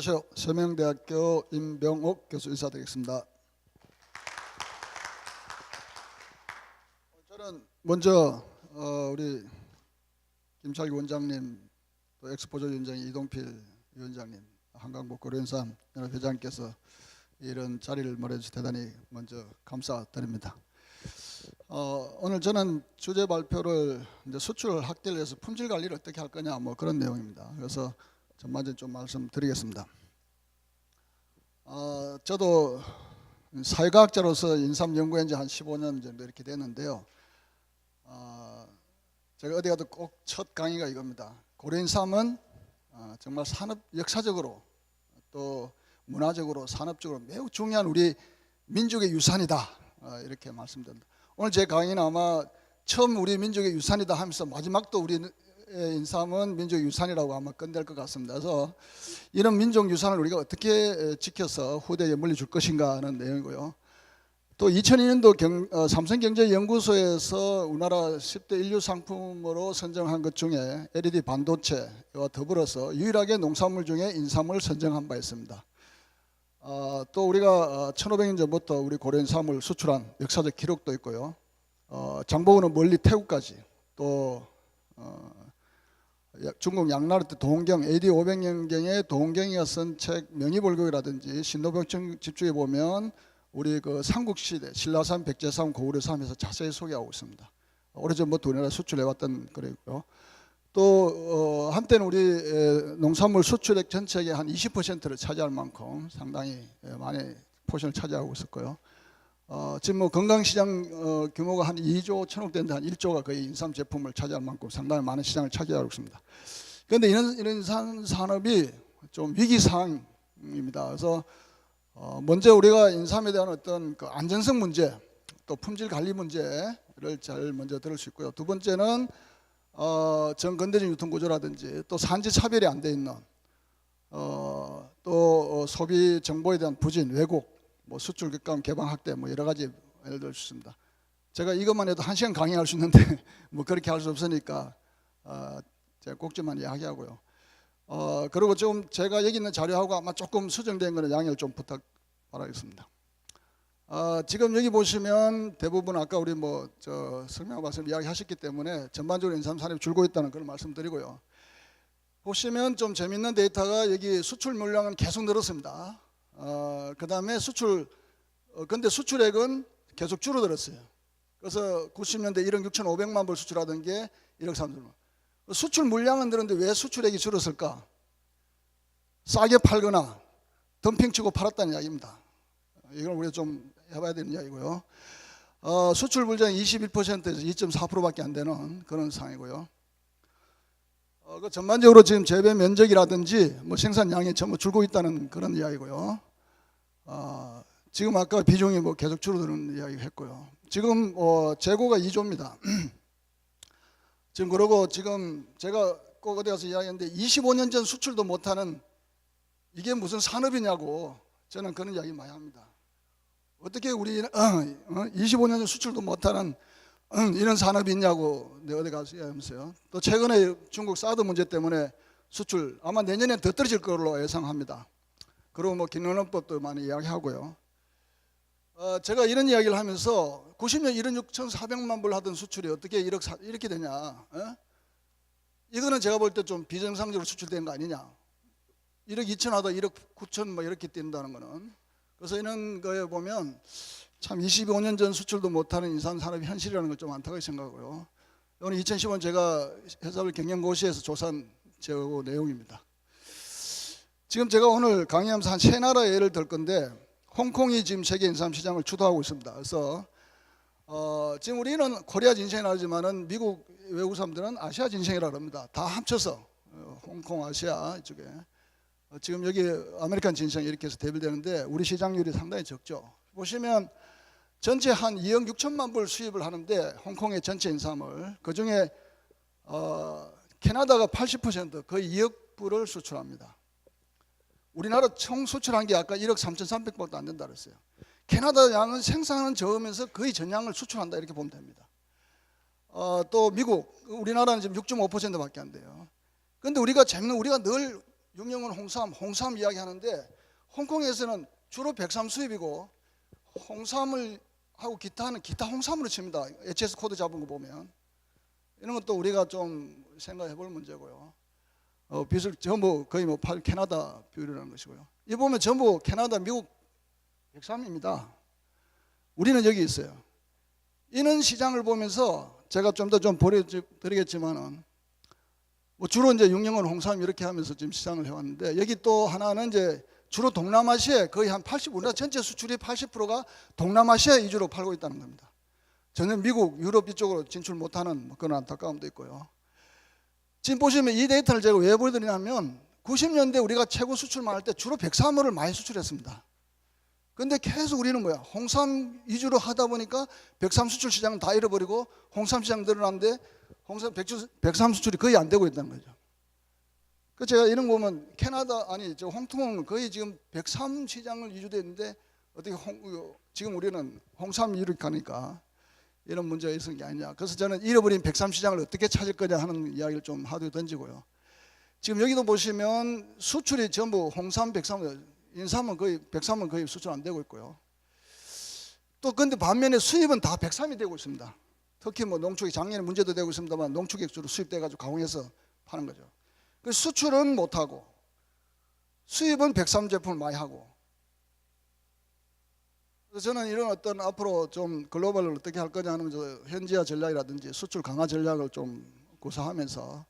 안녕하세요. 서명대학교 임병옥 교수 인사드리겠습니다. 저는 먼저 우리 김철기 원장님, 또 엑스포저 위원장 이동필 위원장님, 한강북 고려인삼 연합회장께서 이런 자리를 마련해주셔서 대단히 먼저 감사드립니다. 오늘 저는 주제 발표를 이제 수출 확대를 위해서 품질 관리를 어떻게 할 거냐 뭐 그런 내용입니다. 그래서 전반적으로 좀 말씀드리겠습니다. 저도 사회과학자로서 인삼 연구한 지 한 15년 정도 이렇게 됐는데요. 제가 어디 가도 꼭 첫 강의가 이겁니다. 고려인삼은 정말 산업 역사적으로 또 문화적으로 산업적으로 매우 중요한 우리 민족의 유산이다, 이렇게 말씀드립니다. 오늘 제 강의는 아마 처음 우리 민족의 유산이다 하면서 마지막도 우리 인삼은 민족 유산이라고 아마 끝낼 것 같습니다. 그래서 이런 민족 유산을 우리가 어떻게 지켜서 후대에 물려줄 것인가 하는 내용이고요. 또 2002년도 삼성경제연구소에서 우리나라 10대 인류 상품으로 선정한 것 중에 LED 반도체와 더불어서 유일하게 농산물 중에 인삼을 선정한 바 있습니다. 또 우리가 1500년 전부터 우리 고려인삼을 수출한 역사적 기록도 있고요. 장보고는 멀리 태국까지, 또 중국 양나라 때 도홍경 AD 500년경에 도홍경이가 쓴 책 명의볼곡이라든지 신도벽청 집중해 보면 우리 그 삼국시대 신라삼, 백제삼, 고구려삼에서 자세히 소개하고 있습니다. 오래전부터 우리나라 수출해왔던 거래고요. 또 한때는 우리 농산물 수출액 전체의 한 20%를 차지할 만큼 상당히 많이 포션을 차지하고 있었고요. 지금 뭐 건강시장 규모가 한 2조 1,000억 되는데 한 1조가 거의 인삼 제품을 차지할 만큼 상당히 많은 시장을 차지하고 있습니다. 그런데 이런 인삼 산업이 좀 위기 상황입니다. 그래서 먼저 우리가 인삼에 대한 어떤 그 안전성 문제, 또 품질 관리 문제를 잘 먼저 들을 수 있고요. 두 번째는 전건대적 유통 구조라든지 또 산지 차별이 안 돼 있는 또 소비 정보에 대한 부진, 왜곡, 뭐 수출 객관 개방 확대, 뭐 여러 가지 예를 들 수 있습니다. 제가 이것만 해도 1시간 강의할 수 있는데 뭐 그렇게 할 수 없으니까 제가 꼭지만 이야기하고요. 그리고 좀 제가 여기 있는 자료하고 아마 조금 수정된 거는 양해를 좀 부탁 바라겠습니다. 지금 여기 보시면 대부분 아까 우리 뭐 설명 말씀 이야기하셨기 때문에 전반적으로 인삼 산업이 줄고 있다는 그런 말씀드리고요. 보시면 좀 재밌는 데이터가 여기 수출 물량은 계속 늘었습니다. 그 다음에 근데 수출액은 계속 줄어들었어요. 그래서 90년대 1억 6,500만 불 수출하던 게 1억 3천만. 수출 물량은 늘었는데 왜 수출액이 줄었을까? 싸게 팔거나 덤핑 치고 팔았다는 이야기입니다. 이걸 우리가 좀 해봐야 되는 이야기고요. 수출 물량이 21%에서 2.4%밖에 안 되는 그런 상황이고요. 그 전반적으로 지금 재배 면적이라든지 뭐 생산량이 전부 줄고 있다는 그런 이야기고요. 지금 아까 비중이 뭐 계속 줄어드는 이야기 했고요. 지금 재고가 2조입니다. 지금 그러고 지금 제가 꼭 어디 가서 이야기했는데 25년 전 수출도 못하는 이게 무슨 산업이냐고 저는 그런 이야기 많이 합니다. 어떻게 우리 25년 전 수출도 못하는 이런 산업이 있냐고 내가 어디 가서 이야기하면서요. 또 최근에 중국 사드 문제 때문에 수출 아마 내년에 더 떨어질 걸로 예상합니다. 그리고 뭐 긴농업법도 많이 이야기하고요. 제가 이런 이야기를 하면서 90년 1억 6,400만 불 하던 수출이 어떻게 이렇게 되냐? 이거는 제가 볼 때 좀 비정상적으로 수출된 거 아니냐? 1억 2천 하다 1억 9천 뭐 이렇게 뛴다는 거는. 그래서 이런 거에 보면 참 25년 전 수출도 못하는 인삼 산업이 현실이라는 걸 좀 안타깝게 생각하고요. 오늘 2015년 제가 회사별 경영고시에서 조사한 재고 내용입니다. 지금 제가 오늘 강의하면서 한 3나라 예를 들 건데 홍콩이 지금 세계 인삼 시장을 주도하고 있습니다. 그래서 지금 우리는 코리아 진생이라 하지만은 미국 외국 사람들은 아시아 진생이라 합니다. 다 합쳐서 홍콩, 아시아 이쪽에 지금 여기 아메리칸 진생 이렇게 해서 대별되는데 우리 시장률이 상당히 적죠. 보시면 전체 한 2억 6천만 불 수입을 하는데 홍콩의 전체 인삼을 그중에 캐나다가 80% 거의 2억 불을 수출합니다. 우리나라 총 수출한 게 아까 1억 3,300불도 안 된다 그랬어요. 캐나다 양은 생산은 적으면서 거의 전량을 수출한다 이렇게 보면 됩니다. 또 미국, 우리나라는 지금 6.5%밖에 안 돼요. 그런데 우리가 재밌는 우리가 늘 육령은 홍삼 이야기 하는데 홍콩에서는 주로 백삼 수입이고 홍삼을 하고 기타는 기타 홍삼으로 칩니다. HS 코드 잡은 거 보면 이런 것도 우리가 좀 생각해 볼 문제고요. 빚을 전부 거의 뭐 캐나다 비율이라는 것이고요. 이 보면 전부 캐나다, 미국 백삼입니다. 우리는 여기 있어요. 이런 시장을 보면서 제가 좀 더 좀 보여드리겠지만은 뭐 주로 이제 육령은 홍삼 이렇게 하면서 지금 시장을 해왔는데 여기 또 하나는 이제 주로 동남아시아에 거의 한 80, 우리나라 전체 수출이 80%가 동남아시아 위주로 팔고 있다는 겁니다. 전혀 미국, 유럽 이쪽으로 진출 못하는 그런 안타까움도 있고요. 지금 보시면 이 데이터를 제가 왜 보여드리냐면 90년대 우리가 최고 수출만 할 때 주로 백삼호를 많이 수출했습니다. 근데 계속 우리는 뭐야? 홍삼 위주로 하다 보니까 백삼 수출 시장은 다 잃어버리고 홍삼 시장 늘어났는데 백삼 수출이 거의 안 되고 있다는 거죠. 그 제가 이런 거 보면 캐나다 홍콩은 거의 지금 백삼 시장을 위주로 했는데 어떻게 지금 우리는 홍삼 위로 가니까 이런 문제가 있는 게 아니냐. 그래서 저는 잃어버린 백삼 시장을 어떻게 찾을 거냐 하는 이야기를 좀 하도 던지고요. 지금 여기도 보시면 수출이 전부 홍삼, 백삼, 인삼은 거의 백삼은 거의 수출 안 되고 있고요. 또 근데 반면에 수입은 다 백삼이 되고 있습니다. 특히 뭐 농축액 작년에 문제도 되고 있습니다만 농축액 주로 수입돼 가지고 가공해서 파는 거죠. 그 수출은 못 하고 수입은 백삼 제품을 많이 하고. 그래서 저는 이런 어떤 앞으로 좀 글로벌을 어떻게 할 거냐 하는 현지화 전략이라든지 수출 강화 전략을 좀 구사하면서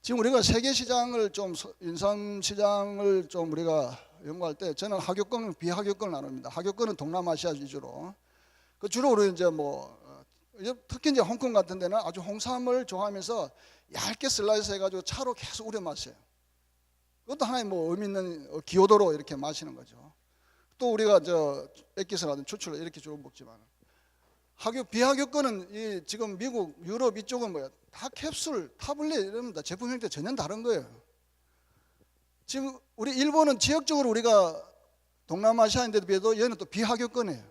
지금 우리가 세계 시장을 좀 인삼 시장을 좀 우리가 연구할 때 저는 하교권, 비하교권을 나눕니다. 하교권은 동남아시아 위주로. 그 주로 우리 이제 뭐 특히 이제 홍콩 같은 데는 아주 홍삼을 좋아하면서 얇게 슬라이스 해가지고 차로 계속 우려 마셔요. 그것도 하나의 뭐 의미 있는 기호도로 이렇게 마시는 거죠. 또 우리가 액기스라든지 추출을 이렇게 주로 먹지만 비하교권은 이 지금 미국, 유럽 이쪽은 뭐야? 다 캡슐, 타블렛 이럽니다. 제품 형태 전혀 다른 거예요. 지금 우리 일본은 지역적으로 우리가 동남아시아인데도 비해도 얘는 또 비하교권이에요.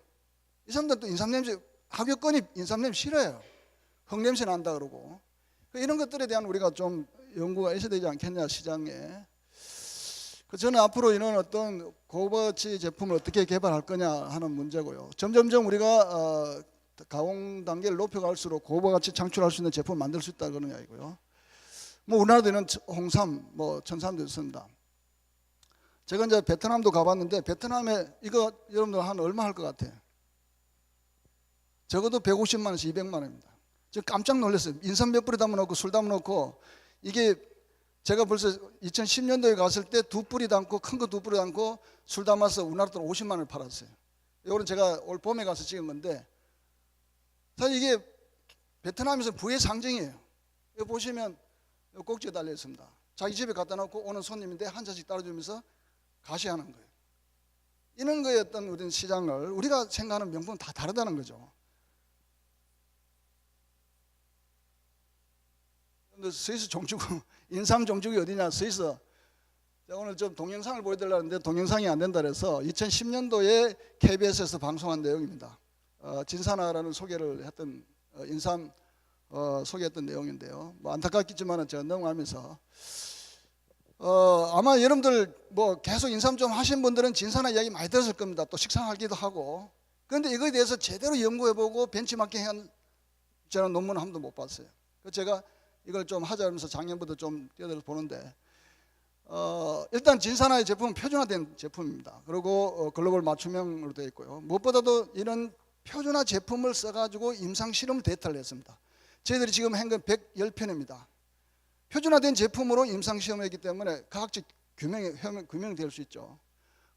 이 사람들은 또 인삼냄새, 하교권이 인삼냄새 싫어해요. 흙냄새 난다 그러고. 이런 것들에 대한 우리가 좀 연구가 있어야 되지 않겠냐 시장에. 저는 앞으로 이런 어떤 고가치 제품을 어떻게 개발할 거냐 하는 문제고요. 점점점 우리가 가공 단계를 높여갈수록 고가치 창출할 수 있는 제품을 만들 수 있다 그런 이야기고요. 뭐 우리나라도 이런 홍삼, 뭐 천삼도 있습니다. 제가 이제 베트남도 가봤는데 베트남에 이거 여러분들 한 얼마 할 것 같아요? 적어도 150만 원에서 200만 원입니다. 저 깜짝 놀랐어요. 인삼 몇 뿌리 담아놓고 술 담아놓고 이게 제가 벌써 2010년도에 갔을 때 두 뿌리 담고 큰 거 두 뿌리 담고 술 담아서 우리나라 돈 50만 원을 팔았어요. 이거는 제가 올 봄에 가서 찍은 건데 사실 이게 베트남에서 부의 상징이에요. 여기 보시면 꼭지에 달려 있습니다. 자기 집에 갖다 놓고 오는 손님인데 한 잔씩 따라주면서 가시하는 거예요. 이런 거에 어떤 우리 시장을 우리가 생각하는 명분은 다 다르다는 거죠. 스위스 종주국, 인삼 종주국이 어디냐? 스위스. 오늘 좀 동영상을 보여드리려는데 동영상이 안 된다 그래서 2010년도에 KBS에서 방송한 내용입니다. 진사나라는 소개를 했던 인삼 소개했던 내용인데요. 뭐 안타깝겠지만 제가 넘어가면서 아마 여러분들 뭐 계속 인삼 좀 하신 분들은 진사나 이야기 많이 들었을 겁니다. 또 식상하기도 하고. 그런데 이거에 대해서 제대로 연구해보고 벤치마킹한 저는 논문을 한 번도 못 봤어요. 그래서 제가 이걸 좀 하자 하면서 작년부터 좀 뛰어들어서 보는데 일단 진사나의 제품은 표준화된 제품입니다. 그리고 글로벌 맞춤형으로 되어 있고요. 무엇보다도 이런 표준화 제품을 써가지고 임상 실험 데이터를 냈습니다. 저희들이 지금 한 건 110편입니다. 표준화된 제품으로 임상 시험했기 때문에 과학적 규명이 될 수 있죠.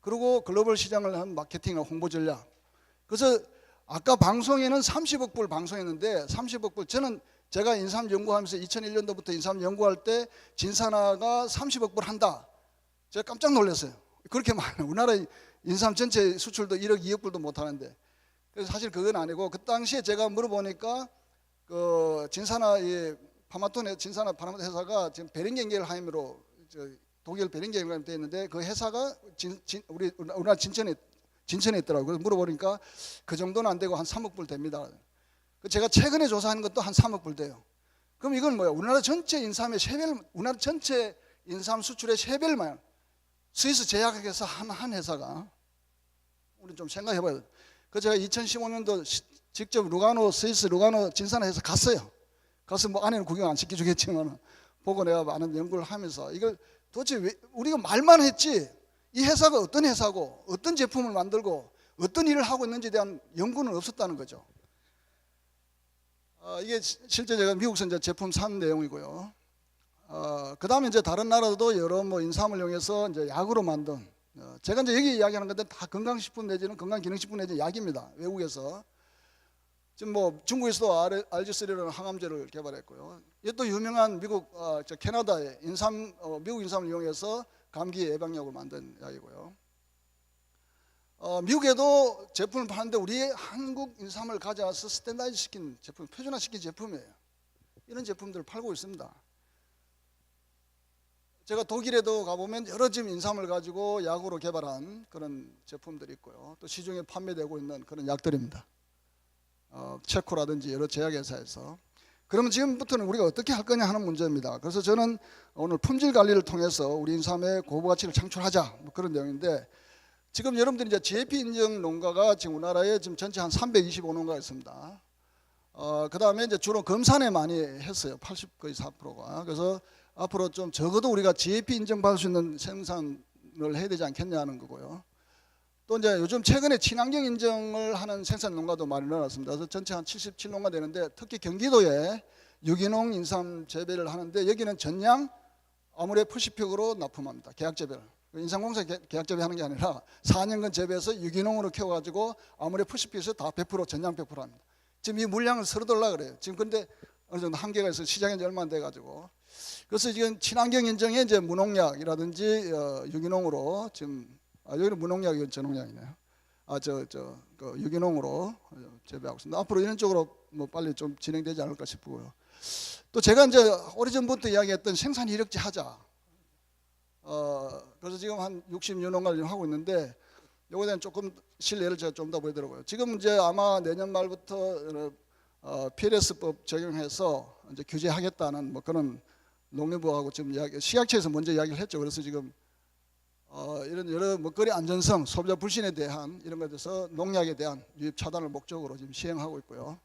그리고 글로벌 시장을 한 마케팅과 홍보 전략. 그래서 아까 방송에는 30억 불 방송했는데 30억 불 저는 제가 인삼 연구하면서 2001년도부터 인삼 연구할 때 진사나가 30억 불 한다. 제가 깜짝 놀랐어요. 그렇게 많아요. 우리나라 인삼 전체 수출도 1억 2억 불도 못 하는데. 그래서 사실 그건 아니고 그 당시에 제가 물어보니까 그 진사나 파마톤 진사나 파마톤 회사가 지금 베링겐겔하임으로 독일 베링겐겔하임 돼 있는데 그 회사가 우리나라 진천에 있더라고요. 그래서 물어보니까 그 정도는 안 되고 한 3억 불 됩니다. 제가 최근에 조사한 것도 한 3억 불 돼요. 그럼 이건 뭐야? 우리나라 전체 인삼의 3배를, 우리나라 전체 인삼 수출의 3배를 스위스 제약회사 한 회사가, 우리 좀 생각해봐야 돼. 그 제가 2015년도 직접 스위스 루가노 진산회에서 갔어요. 가서 뭐 안에는 구경 안 시켜주겠지만 보고 내가 많은 연구를 하면서 이걸 도대체 왜 우리가 말만 했지 이 회사가 어떤 회사고 어떤 제품을 만들고 어떤 일을 하고 있는지에 대한 연구는 없었다는 거죠. 이게 실제 제가 미국에서 이제 제품 산 내용이고요. 그 다음에 이제 다른 나라도 여러 뭐 인삼을 이용해서 이제 약으로 만든, 제가 이제 여기 이야기하는 건데 다 건강식품 내지는 건강기능식품 내지는 약입니다. 외국에서. 지금 뭐 중국에서도 RG3라는 항암제를 개발했고요. 이것도 유명한 미국, 캐나다의 미국 인삼을 이용해서 감기 예방약을 만든 약이고요. 미국에도 제품을 파는데 우리의 한국 인삼을 가져와서 스탠다이즈 시킨 제품, 표준화시킨 제품이에요. 이런 제품들을 팔고 있습니다. 제가 독일에도 가보면 여러 지금 인삼을 가지고 약으로 개발한 그런 제품들이 있고요. 또 시중에 판매되고 있는 그런 약들입니다. 체코라든지 여러 제약회사에서. 그러면 지금부터는 우리가 어떻게 할 거냐 하는 문제입니다. 그래서 저는 오늘 품질 관리를 통해서 우리 인삼의 고부가치를 창출하자, 뭐 그런 내용인데, 지금 여러분들이 이제 GAP 인증 농가가 지금 우리나라에 지금 전체 한 325농가가 있습니다. 그 다음에 이제 주로 검산에 많이 했어요. 80 거의 4%가. 그래서 앞으로 좀 적어도 우리가 GAP 인증 받을 수 있는 생산을 해야 되지 않겠냐 하는 거고요. 또 이제 요즘 최근에 친환경 인증을 하는 생산 농가도 많이 늘어났습니다. 그래서 전체 한 77농가 되는데, 특히 경기도에 유기농 인삼 재배를 하는데 여기는 전량 아모레 퍼시픽으로 납품합니다. 계약 재배를. 인삼공사 계약 재배하는 게 아니라 4년간 재배해서 유기농으로 키워가지고 아모레 퍼시픽에서 다 100% 전량 100% 합니다. 지금 이 물량을 서둘러라 그래요. 지금 근데 어느 정도 한계가 있어서 시장에 얼마 안 돼가지고. 그래서 지금 친환경 인증에 이제 무농약이라든지 유기농으로 지금, 여기는 무농약이 전농약이네요. 그 유기농으로 재배하고 있습니다. 앞으로 이런 쪽으로 뭐 빨리 좀 진행되지 않을까 싶고요. 또 제가 이제 오래전부터 이야기했던 생산 이력제 하자. 그래서 지금 한 60여농가를 하고 있는데, 요거에 대한 조금 실례를 제가 좀 더 보여드리고요. 지금 이제 아마 내년 말부터 PLS법 적용해서 이제 규제하겠다는 뭐 그런 농림부하고 지금 식약처에서 먼저 이야기를 했죠. 그래서 지금 이런 여러 먹거리 안전성, 소비자 불신에 대한 이런 것에 대해서 농약에 대한 유입 차단을 목적으로 지금 시행하고 있고요.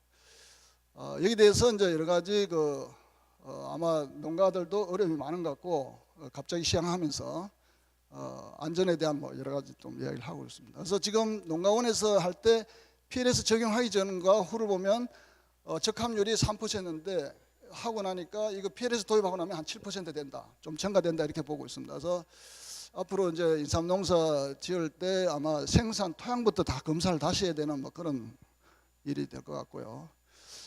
여기 대해서 이제 여러 가지 아마 농가들도 어려움이 많은 것 같고, 갑자기 시행하면서 안전에 대한 뭐 여러 가지 좀 이야기를 하고 있습니다. 그래서 지금 농가원에서 할 때 PLS 적용하기 전과 후를 보면 적합률이 3%인데 하고 나니까 이거 PLS 도입하고 나면 한 7% 된다, 좀 증가된다 이렇게 보고 있습니다. 그래서 앞으로 이제 인삼 농사 지을 때 아마 생산 토양부터 다 검사를 다시 해야 되는 뭐 그런 일이 될 것 같고요.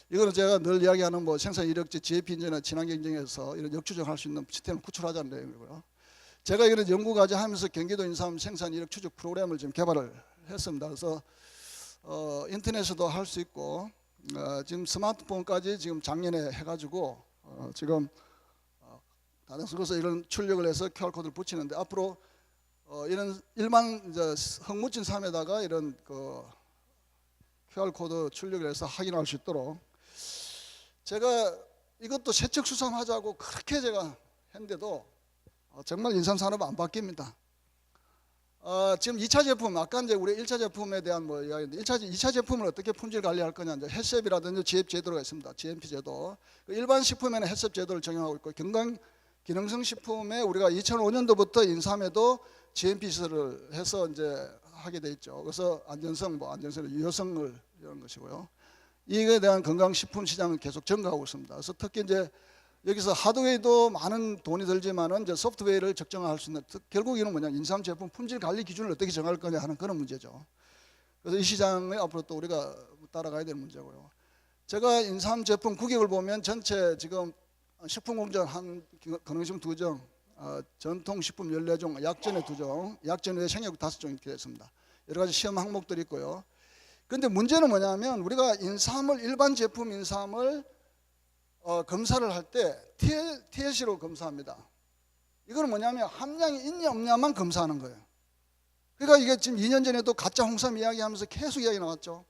이거는 제가 늘 이야기하는 뭐 생산 이력제, GAP 인증이나 친환경 인증에서 이런 역추적할 수 있는 시스템을 구출하자는 내용이고요. 제가 이런 연구 과제하면서 경기도 인삼 생산 이력 추적 프로그램을 지금 개발을 했습니다. 그래서 인터넷에도 할 수 있고, 지금 스마트폰까지 지금 작년에 해가지고 지금 다른 곳에서 이런 출력을 해서 QR코드를 붙이는데, 앞으로 이런 일반 이제 흙묻힌 삶에다가 이런 QR코드 출력을 해서 확인할 수 있도록, 제가 이것도 세척수삼하자고 그렇게 제가 했는데도 정말 인삼산업은 안 바뀝니다. 지금 2차 제품, 아까 이제 우리 1차 제품에 대한 뭐 이야기인데, 2차 제품을 어떻게 품질 관리할 거냐, 이제 햇셉이라든지 GAP 제도가 있습니다. GMP 제도. 일반 식품에는 햇셉 제도를 적용하고 있고, 건강 기능성 식품에 우리가 2005년도부터 인삼에도 GMP 시설을 해서 이제 하게 돼 있죠. 그래서 안전성, 유효성을 이런 것이고요. 이에 대한 건강식품 시장은 계속 증가하고 있습니다. 그래서 특히 이제 여기서 하드웨어도 많은 돈이 들지만은 이제 소프트웨어를 적정할 수 있는, 결국 이는 뭐냐, 인삼 제품 품질 관리 기준을 어떻게 정할 거냐 하는 그런 문제죠. 그래서 이 시장에 앞으로 또 우리가 따라가야 되는 문제고요. 제가 인삼 제품 규격을 보면 전체 지금 식품공정 한 건강식품 2종, 전통식품 14종, 약전에 2종, 약전 외에 생약국 5종 이렇게 됐습니다. 여러 가지 시험 항목들이 있고요. 그런데 문제는 뭐냐면, 우리가 인삼을, 일반 제품 인삼을 검사를 할 때 TLC로 검사합니다. 이거는 뭐냐면 함량이 있냐 없냐만 검사하는 거예요. 그러니까 이게 지금 2년 전에도 가짜 홍삼 이야기하면서 계속 이야기 나왔죠.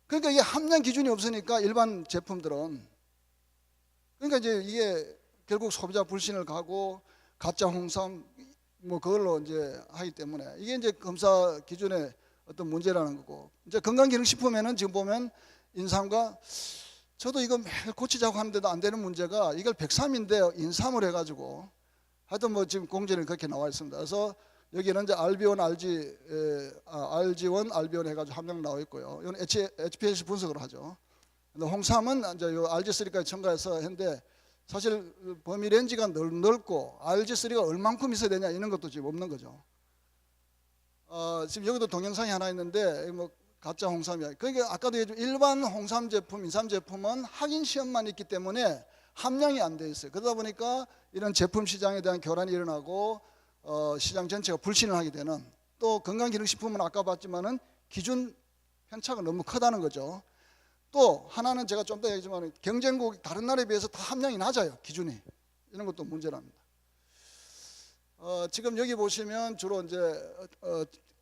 그러니까 이게 함량 기준이 없으니까 일반 제품들은, 그러니까 이제 이게 결국 소비자 불신을 가고 가짜 홍삼, 뭐 그걸로 이제 하기 때문에 이게 이제 검사 기준의 어떤 문제라는 거고, 이제 건강기능식품에는 지금 보면 인삼과, 저도 이거 매일 고치자고 하는데도 안 되는 문제가, 이걸 103인데 인삼을 해가지고 하여튼 뭐 지금 공지는 그렇게 나와 있습니다. 그래서 여기는 이제 알비온, RG1, 알비온 해가지고 한 명 나와 있고요. 이건 HPLC 분석을 하죠. 근데 홍삼은 이제 요 RG3까지 첨가해서 했는데, 사실 범위 렌즈가 넓고 RG3가 얼만큼 있어야 되냐 이런 것도 지금 없는 거죠. 지금 여기도 동영상이 하나 있는데 뭐 가짜 홍삼이야. 그러니까 아까도 얘기했지만 일반 홍삼 제품, 인삼 제품은 확인 시험만 있기 때문에 함량이 안 돼 있어요. 그러다 보니까 이런 제품 시장에 대한 교란이 일어나고 시장 전체가 불신을 하게 되는, 또 건강기능식품은 아까 봤지만은 기준 편차가 너무 크다는 거죠. 또 하나는 제가 좀 더 얘기했지만 경쟁국 다른 나라에 비해서 다 함량이 낮아요, 기준이. 이런 것도 문제랍니다. 지금 여기 보시면 주로 이제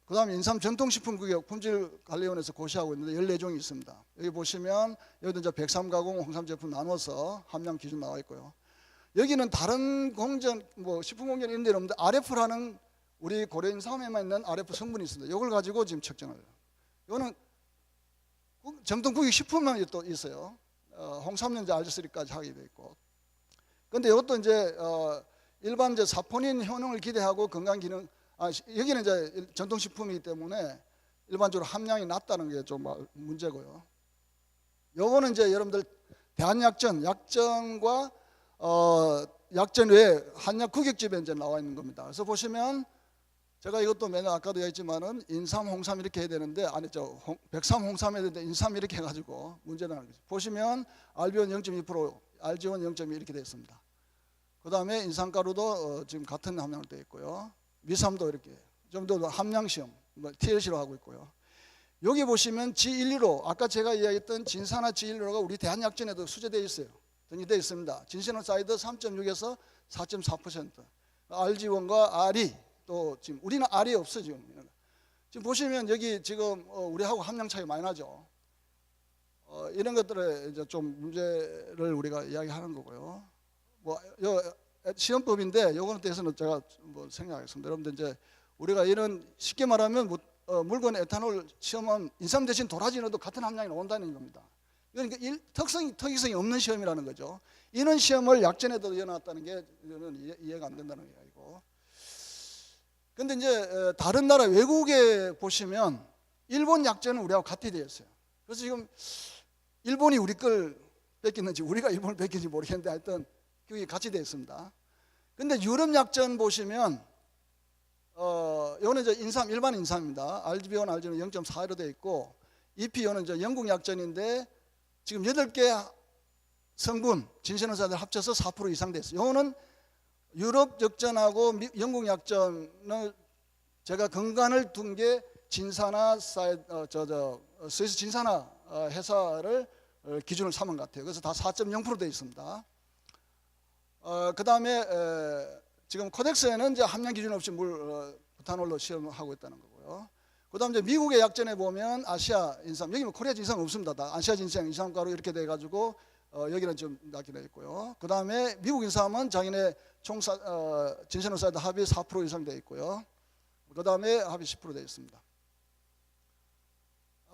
그다음 인삼 전통식품구역 품질관리원에서 고시하고 있는데 14종이 있습니다. 여기 보시면 여기도 이제 103가공 홍삼 제품 나눠서 함량 기준 나와 있고요. 여기는 다른 공정 뭐 식품공정 이런 데는 없는데 RF라는 우리 고려인삼에만 있는 RF 성분이 있습니다. 이걸 가지고 지금 측정을 해요. 이거는 정통구역 식품만 또 있어요. 홍삼은 이제 RG3까지 하게 돼 있고. 그런데 이것도 이제 일반 이제 사포닌 효능을 기대하고 건강기능, 여기는 이제 전통식품이기 때문에 일반적으로 함량이 낮다는 게 좀 문제고요. 요거는 이제 여러분들 약전과 약전 외에 한약 구격집에 이제 나와 있는 겁니다. 그래서 보시면 제가 이것도 맨날 아까도 얘기했지만은 인삼, 홍삼 이렇게 해야 되는데, 아니 저 103 홍삼 해야 되는데 인삼 이렇게 해가지고 문제가 나는 거죠. 보시면 알비온 0.2%, RG1 0.2 이렇게 되어 있습니다. 그 다음에 인삼가루도 지금 같은 함량으로 되어 있고요. 미삼도 이렇게 좀 더 함량 시험, 뭐 TLC로 하고 있고요. 여기 보시면 G115, 아까 제가 이야기했던 진산화 G115가 우리 대한약전에도 수제되어 있어요. 등기되어 있습니다. 진시노사이드 3.6에서 4.4%, RG1과 R이 또 지금 우리는 R이 없어 지금. 지금 보시면 여기 지금 우리하고 함량 차이 많이 나죠. 이런 것들에 이제 좀 문제를 우리가 이야기하는 거고요. 뭐 시험법인데 요거에 대해서는 제가 뭐 생각하겠습니다. 여러분들 이제 우리가 이런 쉽게 말하면 물건 에탄올 시험은 인삼 대신 도라지 넣어도 같은 함량이 나온다는 겁니다. 그러니까 특이성이 없는 시험이라는 거죠. 이런 시험을 약전에도 넣어놨다는 게 저는 이해가 안 된다는 이야기고. 근데 이제 다른 나라 외국에 보시면 일본 약전은 우리하고 같이 되어 있어요. 그래서 지금 일본이 우리 걸 뺏겼는지 우리가 일본을 뺏겼는지 모르겠는데 하여튼 그게 같이 되어 있습니다. 근데 유럽 약전 보시면 이거는 이제 인삼, 일반 인삼입니다. RGB1, RG는 0.4로 되어 있고, EPO는 이제 영국 약전인데 지금 8개 성분 진시노사들 합쳐서 4% 이상 됐어요. 이거는 유럽 약전하고 영국 약전을 제가 근간을 둔 게 진산화 스위스 진산화 회사를 기준을 삼은 것 같아요. 그래서 다 4.0% 되어 있습니다. 그 다음에 지금 코덱스에는 이제 함량 기준 없이 부탄올로 시험하고 있다는 거고요. 그 다음 이제 미국의 약전에 보면 아시아 인삼, 여기 뭐 코리아 진삼 없습니다. 다 아시아 진삼, 인삼가루 이렇게 돼가지고 여기는 좀 낮게 되어 있고요. 그 다음에 미국 인삼은 자기네 진시노사이드 합이 4% 이상 되어 있고요. 그 다음에 합이 10% 되어 있습니다.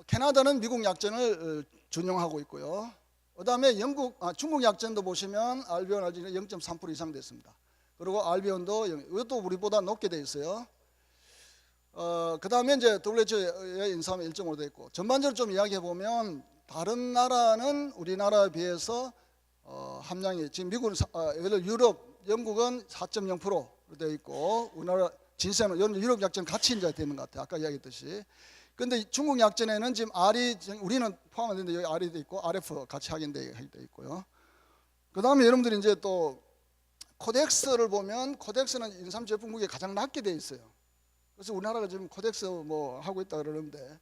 캐나다는 미국 약전을 준용하고 있고요. 그 다음에 중국 약전도 보시면 알비온, RG는 0.3% 이상 됐습니다. 그리고 알비온도 이것도 우리보다 높게 되어 있어요. 그 다음에 이제 WHO의 인삼이 1.5 되어 있고, 전반적으로 좀 이야기해 보면 다른 나라는 우리나라에 비해서 함량이 지금 미국은 예를 들어 유럽, 영국은 4.0% 되어 있고, 우리나라 진세는 유럽 약전 같이 이제 되는 것 같아요. 아까 이야기했듯이. 근데 중국 약전에는 지금 R이 우리는 포함 안 되는데 여기 R이 되어 있고 RF 같이 하게 되어 있고요. 그 다음에 여러분들이 이제 또 코덱스를 보면 코덱스는 인삼 제품국에 가장 낮게 되어 있어요. 그래서 우리나라가 지금 코덱스 뭐 하고 있다 그러는데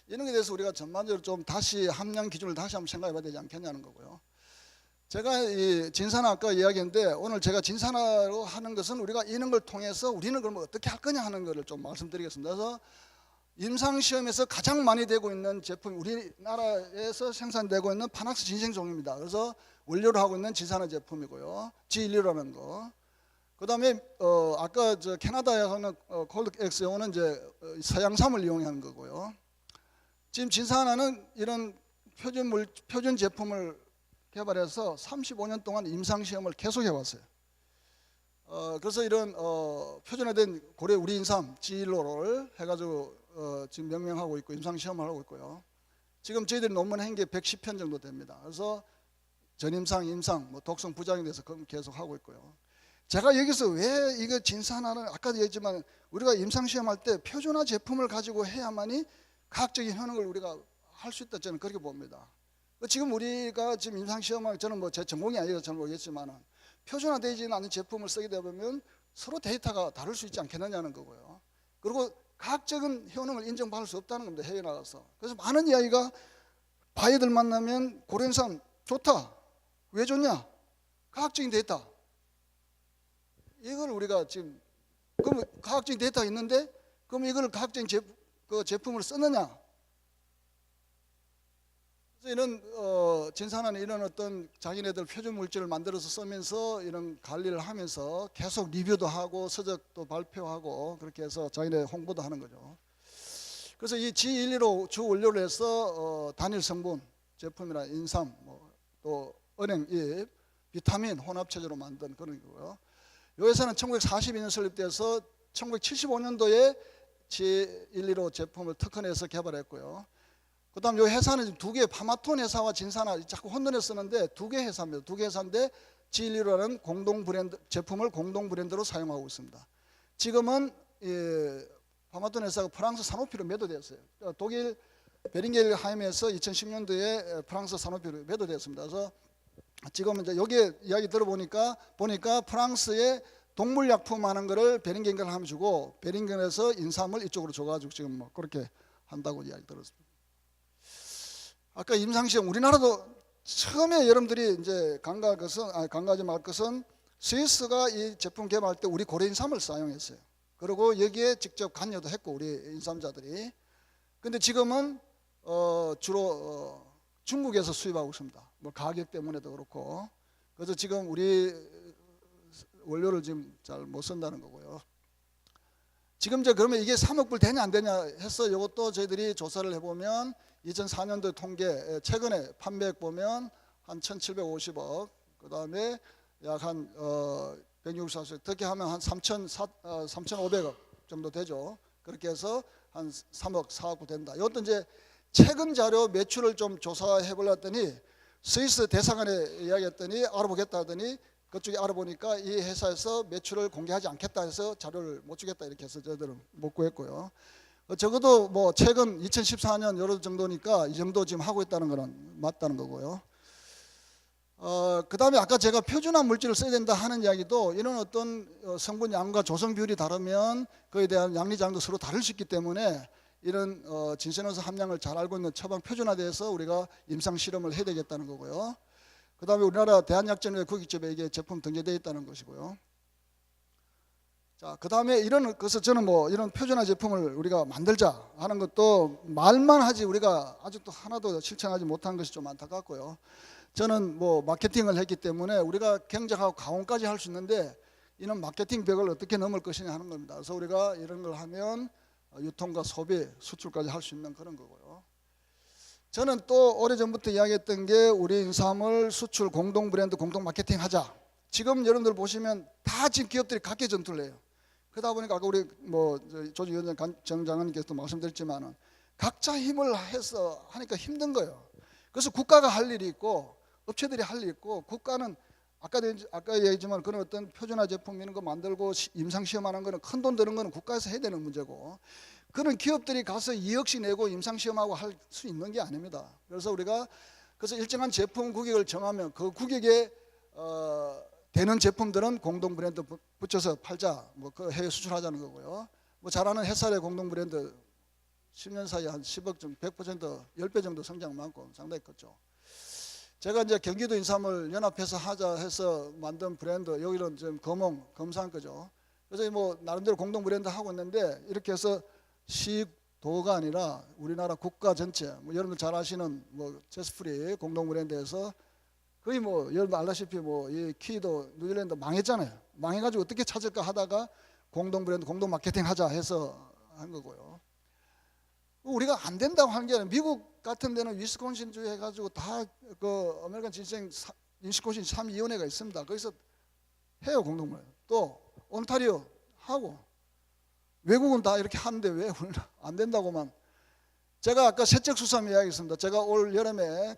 이런 게 대해서 우리가 전반적으로 좀 다시 함량 기준을 다시 한번 생각해 봐야 되지 않겠냐는 거고요. 제가 이 진산화 아까 이야기했는데 오늘 제가 진산화로 하는 것은 우리가 이런 걸 통해서 우리는 그러면 어떻게 할 거냐 하는 것을 좀 말씀드리겠습니다. 그래서 임상시험에서 가장 많이 되고 있는 제품이 우리나라에서 생산되고 있는 파낙스 진생종입니다. 그래서 원료로 하고 있는 진산화 제품이고요. G115라는 거. 그다음에 아까 저 캐나다에 하는 콜드엑스용은 이제 서양삼을 이용하는 거고요. 지금 진사하나는 이런 표준 제품을 개발해서 35년 동안 임상 시험을 계속해 왔어요. 그래서 이런 표준화된 고래 우리 인삼 G1로를 해가지고 지금 명명하고 있고 임상 시험을 하고 있고요. 지금 저희들이 논문 한 게 110편 정도 됩니다. 그래서 전임상, 임상, 뭐 독성 부작용에 대해서 계속 하고 있고요. 제가 여기서 왜 이거 진사하나를 아까도 얘기했지만 우리가 임상 시험할 때 표준화 제품을 가지고 해야만이 과학적인 효능을 우리가 할 수 있다, 저는 그렇게 봅니다. 지금 우리가 지금 임상 시험을, 저는 뭐 제 전공이 아니라서 잘 모르겠지만 표준화되지 않은 제품을 쓰게 되면 서로 데이터가 다를 수 있지 않겠느냐는 거고요. 그리고 과학적인 효능을 인정받을 수 없다는 겁니다, 해외 나가서. 그래서 많은 이야기가 바이들 만나면 고래인삼 좋다. 왜 좋냐? 과학적인 데이터. 이걸 우리가 지금, 그럼 과학적인 데이터가 있는데 그럼 이걸 과학적인 제품으로 쓰느냐? 그래서 이런 진사하나는 이런 어떤 자기네들 표준 물질을 만들어서 쓰면서 이런 관리를 하면서 계속 리뷰도 하고 서적도 발표하고 그렇게 해서 자기네 홍보도 하는 거죠. 그래서 이 G115 주 원료로 해서 단일 성분 제품이나 인삼, 또 은행잎, 비타민 혼합 체제로 만든 그런 거고요. 이 회사는 1942년 설립돼서 1975년도에 G115 제품을 특허내서 개발했고요. 그 다음 이 회사는 두 개, 파마톤 회사와 진사나 자꾸 혼돈해 쓰는데 두 개 회사입니다. 두 개 회사인데 G115라는 공동 브랜드 제품을 공동 브랜드로 사용하고 있습니다. 지금은 파마톤 회사가 프랑스 사노피로 매도되었어요. 독일 베링겔하임에서 2010년도에 프랑스 사노피로 매도되었습니다. 그래서 지금 이제 여기 이야기 들어보니까 프랑스의 동물약품 하는 거를 베링겔하임 주고 베링겔에서 인삼을 이쪽으로 줘가지고 지금 뭐 그렇게 한다고 이야기 들었습니다. 아까 임상시험 우리나라도 처음에 여러분들이 이제 간과하지 말 것은 스위스가 이 제품 개발할 때 우리 고래 인삼을 사용했어요. 그리고 여기에 직접 관여도 했고 우리 인삼자들이. 근데 지금은 주로 중국에서 수입하고 있습니다. 뭐 가격 때문에도 그렇고. 그래서 지금 우리 원료를 지금 잘 못 쓴다는 거고요. 지금 이제 그러면 이게 3억 불 되냐 안 되냐 해서 이것도 저희들이 조사를 해보면 2004년도 통계 최근에 판매액 보면 한 1,750억, 그 다음에 약 한 164억, 어떻게 하면 한 3,500억 정도 되죠. 그렇게 해서 한 3억, 4억 불 된다. 이것도 이제 최근 자료 매출을 좀 조사해 보려더니 스위스 대사관에 이야기했더니 알아보겠다 하더니 그쪽에 알아보니까 이 회사에서 매출을 공개하지 않겠다 해서 자료를 못 주겠다 이렇게 해서 저희들은 못 구했고요. 적어도 뭐 최근 2014년 여러 정도니까 이 정도 지금 하고 있다는 거는 맞다는 거고요. 그 다음에 아까 제가 표준화 물질을 써야 된다 하는 이야기도 이런 어떤 성분 양과 조성 비율이 다르면 그에 대한 양리장도 서로 다를 수 있기 때문에 이런 진센원수 함량을 잘 알고 있는 처방 표준화돼서 우리가 임상 실험을 해야 되겠다는 거고요. 그 다음에 우리나라 대한약재노예 국익집에 이게 제품 등재되어 있다는 것이고요. 자, 그 다음에 그래서 저는 뭐 이런 표준화 제품을 우리가 만들자 하는 것도 말만 하지 우리가 아직도 하나도 실천하지 못한 것이 좀 안타깝고요. 저는 뭐 마케팅을 했기 때문에 우리가 경작하고 가공까지 할 수 있는데 이런 마케팅 벽을 어떻게 넘을 것이냐 하는 겁니다. 그래서 우리가 이런 걸 하면 유통과 소비, 수출까지 할 수 있는 그런 거고요. 저는 또 오래전부터 이야기했던 게 우리 인삼을 수출 공동 브랜드 공동 마케팅 하자. 지금 여러분들 보시면 다 지금 기업들이 각계 전투를 해요. 그러다 보니까 아까 우리 뭐 조직위원장 정장관님께서도 말씀드렸지만은 각자 힘을 해서 하니까 힘든 거예요. 그래서 국가가 할 일이 있고 업체들이 할 일이 있고 국가는 아까 얘기했지만 그런 어떤 표준화 제품 이런 거 만들고 임상 시험하는 거는 큰 돈 드는 거는 국가에서 해야 되는 문제고 그런 기업들이 가서 2억씩 내고 임상 시험하고 할 수 있는 게 아닙니다. 그래서 우리가 일정한 제품 구역을 정하면 그 구역에 되는 제품들은 공동 브랜드 붙여서 팔자, 뭐 그 해외 수출하자는 거고요. 뭐 잘하는 햇살의 공동 브랜드 10년 사이에 한 10억 정도, 100% 10배 정도 성장 많고 상당히 컸죠. 제가 이제 경기도 인삼을 연합해서 하자 해서 만든 브랜드, 여기는 지금 검사한 거죠. 그래서 뭐 나름대로 공동 브랜드 하고 있는데 이렇게 해서 시도가 아니라 우리나라 국가 전체, 뭐 여러분들 잘 아시는 뭐 제스프리 공동 브랜드에서 거의 뭐 여러분 알다시피 뭐 이 키도 뉴질랜드 망했잖아요. 망해가지고 어떻게 찾을까 하다가 공동 브랜드, 공동 마케팅 하자 해서 한 거고요. 우리가 안 된다고 하는 게 아니라 미국 같은 데는 위스콘신주 해가지고 다 그 아메리칸 진생 위스콘신 3위원회가 있습니다. 거기서 해요 공동브랜드. 또 온타리오 하고 외국은 다 이렇게 하는데 왜 우리는 안 된다고만. 제가 아까 세척수산 이야기했습니다. 제가 올 여름에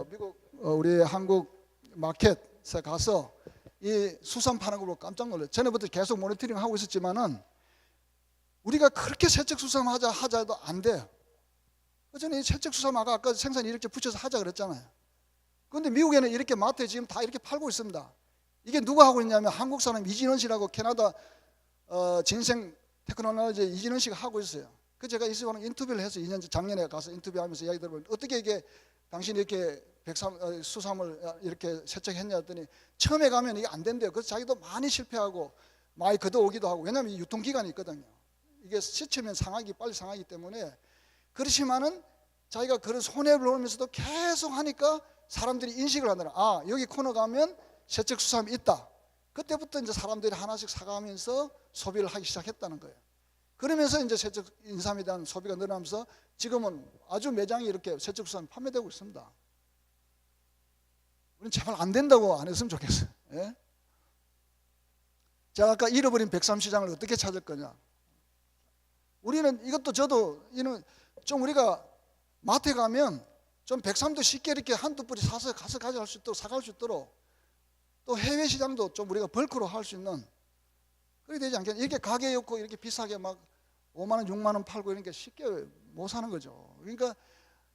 미국 우리 한국 마켓에 가서 이 수산 파는 걸 보고 깜짝 놀랐어요. 전에부터 계속 모니터링 하고 있었지만은 우리가 그렇게 세척수산 하자도 안 돼요. 저는 이 세척수산 아까 생산 이렇게 붙여서 하자 그랬잖아요. 그런데 미국에는 이렇게 마트에 지금 다 이렇게 팔고 있습니다. 이게 누가 하고 있냐면 한국 사람 이진원 씨라고 캐나다 진생 테크놀로지 이진원 씨가 하고 있어요. 그 제가 이 사람 인터뷰를 해서 2년 작년에 가서 인터뷰하면서 이야기 들어보면 어떻게 이게 당신이 이렇게 수삼을 이렇게 세척했냐 했더니 처음에 가면 이게 안 된대요. 그래서 자기도 많이 실패하고 많이 걷어오기도 하고, 왜냐하면 이 유통기간이 있거든요. 이게 시치면 빨리 상하기 때문에. 그렇지만은 자기가 그런 손해를 보면서도 계속 하니까 사람들이 인식을 하더라. 아, 여기 코너 가면 세척 수삼이 있다. 그때부터 이제 사람들이 하나씩 사가면서 소비를 하기 시작했다는 거예요. 그러면서 이제 세척 인삼에 대한 소비가 늘어나면서 지금은 아주 매장이 이렇게 세척 수삼이 판매되고 있습니다. 우리는 제발 안 된다고 안 했으면 좋겠어요. 예? 제가 아까 잃어버린 백삼시장을 어떻게 찾을 거냐. 우리는 이것도 저도 좀 우리가 마트에 가면 좀 백삼도 쉽게 이렇게 한두 뿌리 사서 가서 가져갈 수 있도록 사갈 수 있도록, 또 해외 시장도 좀 우리가 벌크로 할 수 있는 그렇게 되지 않겠냐. 이렇게 가게 없고 이렇게 비싸게 막 5만 원, 6만 원 팔고 이런 게 쉽게 못 사는 거죠. 그러니까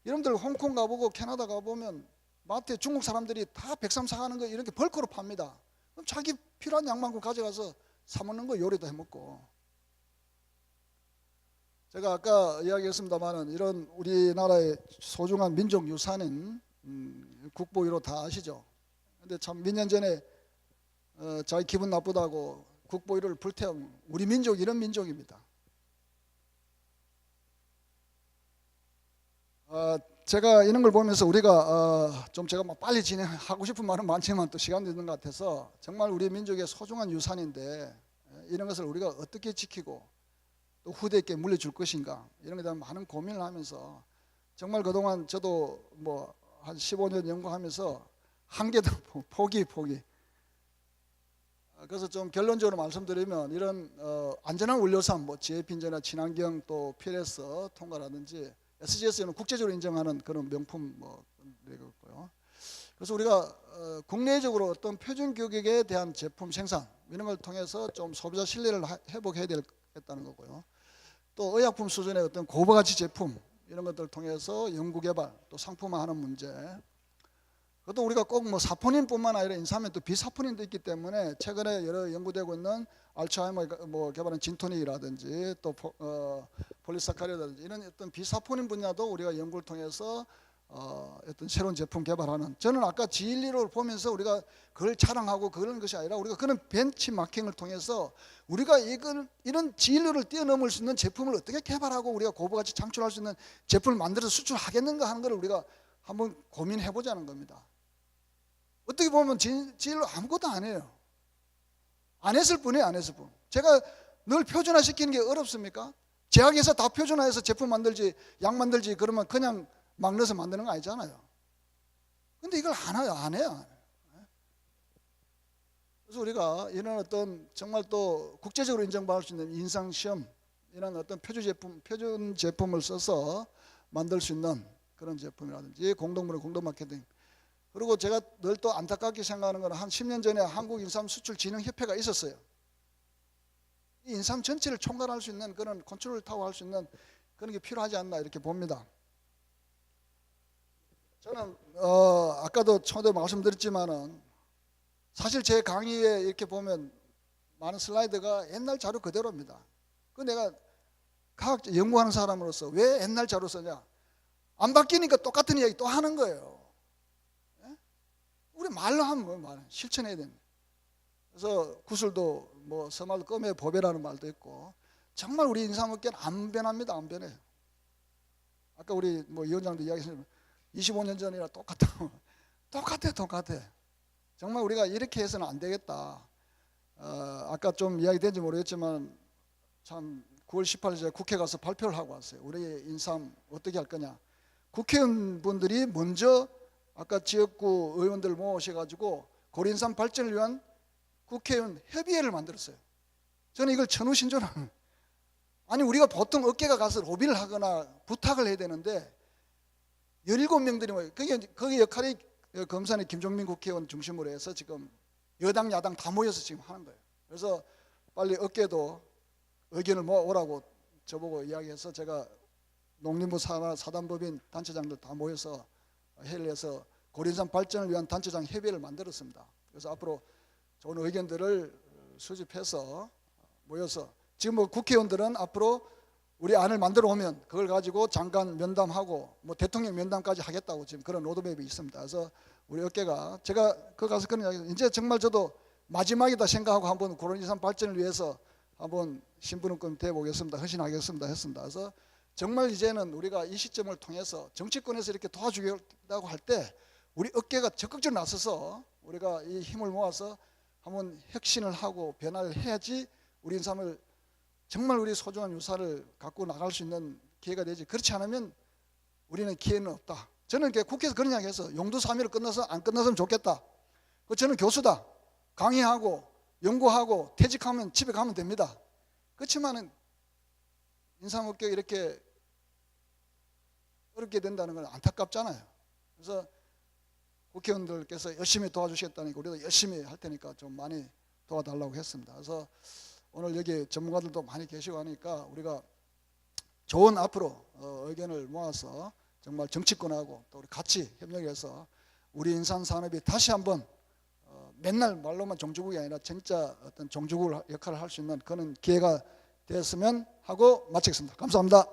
여러분들 홍콩 가보고 캐나다 가보면 마트에 중국 사람들이 다 백삼 사가는 거 이렇게 벌크로 팝니다. 그럼 자기 필요한 양만큼 가져가서 사 먹는 거 요리도 해 먹고. 제가 아까 이야기했습니다만은 이런 우리나라의 소중한 민족 유산인 국보위로 다 아시죠? 근데 참 몇 년 전에 자기 기분 나쁘다고 국보위를 불태운 우리 민족 이런 민족입니다. 제가 이런 걸 보면서 우리가 좀 제가 막 빨리 진행하고 싶은 말은 많지만 또 시간도 있는 것 같아서 정말 우리 민족의 소중한 유산인데 이런 것을 우리가 어떻게 지키고 또 후대에게 물려줄 것인가, 이런 것에 대한 많은 고민을 하면서 정말 그동안 저도 뭐 한 15년 연구하면서 한 개도 포기. 그래서 좀 결론적으로 말씀드리면 이런 안전한 원료산, 뭐 지혜핀저나 친환경 또 PLS 통과라든지 SGS는 국제적으로 인정하는 그런 명품 뭐 되겠고요. 그래서 우리가 국내적으로 어떤 표준 규격에 대한 제품 생산 이런 걸 통해서 좀 소비자 신뢰를 회복해야 되겠다는 거고요. 또 의약품 수준의 어떤 고부가치 제품 이런 것들을 통해서 연구개발 또 상품화하는 문제. 그것도 우리가 꼭 뭐 사포닌뿐만 아니라 인삼에 또 비사포닌도 있기 때문에 최근에 여러 연구되고 있는 알츠하이머 뭐 개발한 진토닉이라든지 또 폴리사카리드라든지 이런 어떤 비사포닌 분야도 우리가 연구를 통해서 어떤 새로운 제품 개발하는, 저는 아까 진리를 보면서 우리가 그걸 자랑하고 그런 것이 아니라 우리가 그런 벤치마킹을 통해서 우리가 이런 진리를 뛰어넘을 수 있는 제품을 어떻게 개발하고 우리가 고부가치 창출할 수 있는 제품을 만들어서 수출하겠는가 하는 걸 우리가 한번 고민해 보자는 겁니다. 어떻게 보면 진리로 아무것도 안 해요. 안 했을 뿐이에요. 안 했을 뿐. 제가 늘 표준화 시키는 게 어렵습니까? 제약회사 다 표준화해서 제품 만들지 약 만들지 그러면 그냥 막 넣어서 만드는 거 아니잖아요. 근데 이걸 안 해요. 그래서 우리가 이런 어떤 정말 또 국제적으로 인정받을 수 있는 인상시험 이런 어떤 표준 제품을 써서 만들 수 있는 그런 제품이라든지 공동문화, 공동마케팅. 그리고 제가 늘 또 안타깝게 생각하는 건 한 10년 전에 한국인삼수출진흥협회가 있었어요. 이 인삼 전체를 총괄할 수 있는 그런 컨트롤 타워 할 수 있는 그런 게 필요하지 않나 이렇게 봅니다. 저는 아까도 처음에 말씀드렸지만은 사실 제 강의에 이렇게 보면 많은 슬라이드가 옛날 자료 그대로입니다. 그 내가 과학 연구하는 사람으로서 왜 옛날 자료 쓰냐? 안 바뀌니까 똑같은 이야기 또 하는 거예요. 우리 말로 하면 뭐 실천해야 됩니다. 그래서 구슬도 뭐 서말도 껌에 보배라는 말도 있고 정말 우리 인삼업계는 안 변합니다. 안 변해요. 아까 우리 뭐 위원장도 이야기했지만 25년 전이랑 똑같다고 똑같아. 정말 우리가 이렇게 해서는 안 되겠다. 아까 좀 이야기된지 모르겠지만 참 9월 18일에 국회 가서 발표를 하고 왔어요. 우리의 인삼 어떻게 할 거냐. 국회의원분들이 먼저 아까 지역구 의원들 모으셔가지고 고린산 발전을 위한 국회의원 협의회를 만들었어요. 저는 이걸 천우신조는 아니 우리가 보통 업계가 가서 로비를 하거나 부탁을 해야 되는데 17명들이 모여 거기 역할이 검사의 김종민 국회의원 중심으로 해서 지금 여당 야당 다 모여서 지금 하는 거예요. 그래서 빨리 업계도 의견을 모으라고 저보고 이야기해서 제가 농림부 사단법인 단체장들 다 모여서 회의를 해서 고린산 발전을 위한 단체장 협의회를 만들었습니다. 그래서 앞으로 좋은 의견들을 수집해서 모여서 지금 뭐 국회의원들은 앞으로 우리 안을 만들어 오면 그걸 가지고 장관 면담하고 뭐 대통령 면담까지 하겠다고 지금 그런 로드맵이 있습니다. 그래서 우리 업계가 제가 그 가서 그런 이야기 이제 정말 저도 마지막이다 생각하고 한번 고린산 발전을 위해서 한번 신부름꾼 돼 보겠습니다. 헌신하겠습니다 했습니다. 그래서 정말 이제는 우리가 이 시점을 통해서 정치권에서 이렇게 도와주겠다고 할 때 우리 업계가 적극적으로 나서서 우리가 이 힘을 모아서 한번 혁신을 하고 변화를 해야지 우리 인삼을 정말 우리 소중한 유산을 갖고 나갈 수 있는 기회가 되지. 그렇지 않으면 우리는 기회는 없다. 저는 국회에서 그런 이야기 해서 용두사미로 끝나서 안 끝났으면 좋겠다. 저는 교수다. 강의하고 연구하고 퇴직하면 집에 가면 됩니다. 그렇지만은 인삼업계가 이렇게 어렵게 된다는 건 안타깝잖아요. 그래서 국회의원들께서 열심히 도와주시겠다니까 우리도 열심히 할 테니까 좀 많이 도와달라고 했습니다. 그래서 오늘 여기 전문가들도 많이 계시고 하니까 우리가 좋은 앞으로 의견을 모아서 정말 정치권하고 또 우리 같이 협력해서 우리 인삼 산업이 다시 한번 맨날 말로만 종주국이 아니라 진짜 어떤 종주국 역할을 할 수 있는 그런 기회가 되었으면 하고 마치겠습니다. 감사합니다.